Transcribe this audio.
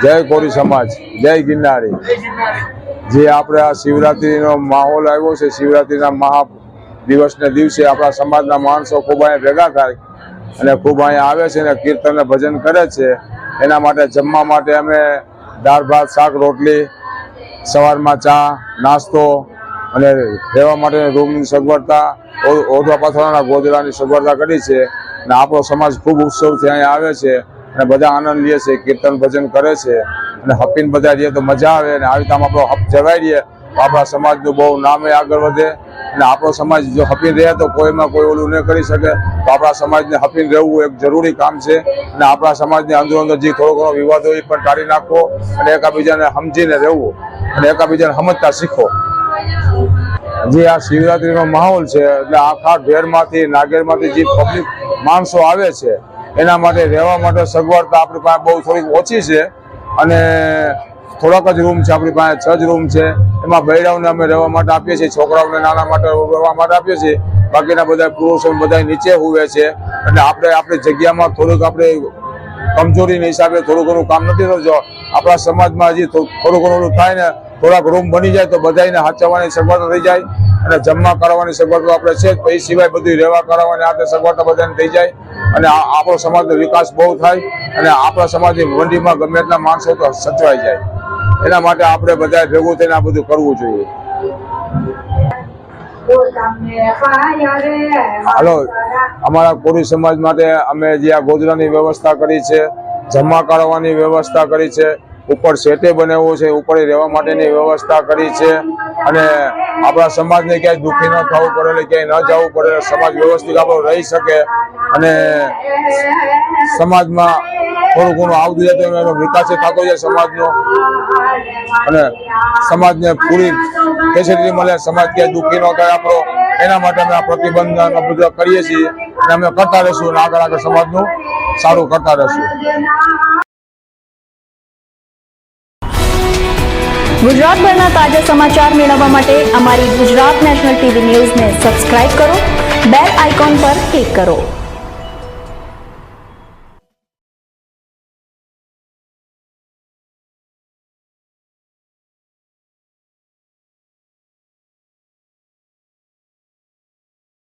જય કોરી સમાજ, જય ગિરનારી। જે આપણે આ શિવરાત્રીનો માહોલ આવ્યો છે, શિવરાત્રીના મહા દિવસને દિવસે આપણા સમાજના માણસો ખૂબ અહીંયા ભેગા થાય અને ખૂબ અહીંયા આવે છે અને કીર્તન અને ભજન કરે છે। એના માટે જમવા માટે અમે દાળ ભાત શાક રોટલી, સવારમાં ચા નાસ્તો અને રહેવા માટે રૂમની સગવડતા, ઓઢવા પાથરવાના ગોદડાની સગવડતા કરી છે અને આપણો સમાજ ખૂબ ઉત્સવથી અહીંયા આવે છે અને બધા આનંદ લે છે, કીર્તન ભજન કરે છે અને હપીને બધા રહીએ તો મજા આવે અને આવી રીતે આપણો હપ જવાઈ રહીએ તો આપણા સમાજનું બહુ નામે આગળ વધે અને આપણો સમાજ જો હપીને રહે તો કોઈમાં કોઈ ઓલું ન કરી શકે। તો આપણા સમાજને હપીને રહેવું એક જરૂરી કામ છે અને આપણા સમાજની અંદરો અંદર જે થોડો ઘણો વિવાદ હોય એ પણ ટાળી નાખવો અને એકાબીજાને સમજીને રહેવું અને એકાબીજાને સમજતા શીખો। જે આ શિવરાત્રીનો માહોલ છે એટલે આખા ઢેરમાંથી નાગેરમાંથી જે પબ્લિક માણસો આવે છે એના માટે રહેવા માટે સગવડતા આપણી પાસે બહુ થોડીક ઓછી છે અને થોડાક જ રૂમ છે, આપણી પાસે 6 જ રૂમ છે। એમાં બૈરાઓને અમે રહેવા માટે આપીએ છીએ, છોકરાઓને નાના માટે રહેવા માટે આપીએ છીએ, બાકીના બધા પુરુષો બધા નીચે હુવે છે અને આપણે આપણી જગ્યામાં થોડુંક આપણે કમજોરીના હિસાબે થોડું ઘણું કામ નથી થતું। આપણા સમાજમાં હજી થોડું ઘણું થાય ને થોડાક રૂમ બની જાય તો બધાને હાચવવાની સગવડતા થઈ જાય અને જમવા કરવાની સગવડતા આપણે છે, એ સિવાય બધું રહેવા કરવાની આ સગવડતા બધાને થઈ જાય અને આપણો સમાજનો વિકાસ બહુ થાય અને આપણા સમાજની મંડીમાં ગમે એટલા માણસો તો સચવાઈ જાય। એના માટે આપણે બધા ભેગું થઈને આ બધું કરવું જોઈએ। હાલો, અમારા કોરી સમાજ માટે અમે જે આ ગોદડાની વ્યવસ્થા કરી છે, જમવા કરવાની વ્યવસ્થા કરી છે, ઉપર સેટે બનાવ્યો છે, ઉપર રહેવા માટેની વ્યવસ્થા કરી છે અને આપણા સમાજને ક્યાંય દુઃખી ન થવું પડે, ક્યાંય ન જવું પડે, સમાજ વ્યવસ્થિત આપણો રહી શકે અને સમાજમાં થોડું ઘણું આવતું જાય તો એનો વિકાસ થતો જાય સમાજનો અને સમાજને પૂરી ફેસિલિટી મળે, સમાજ ક્યાંય દુઃખી ન થાય આપણો। એના માટે અમે આ પ્રતિબંધ બધા કરીએ છીએ અને અમે કરતા રહીશું અને આગળ સમાજનું સારું કરતા રહીશું। ગુજરાતભરના તાજા સમાચાર મેળવવા માટે અમારી ગુજરાત નેશનલ ટીવી ન્યૂઝને સબસ્ક્રાઇબ કરો, બેલ આઇકોન પર ક્લિક કરો।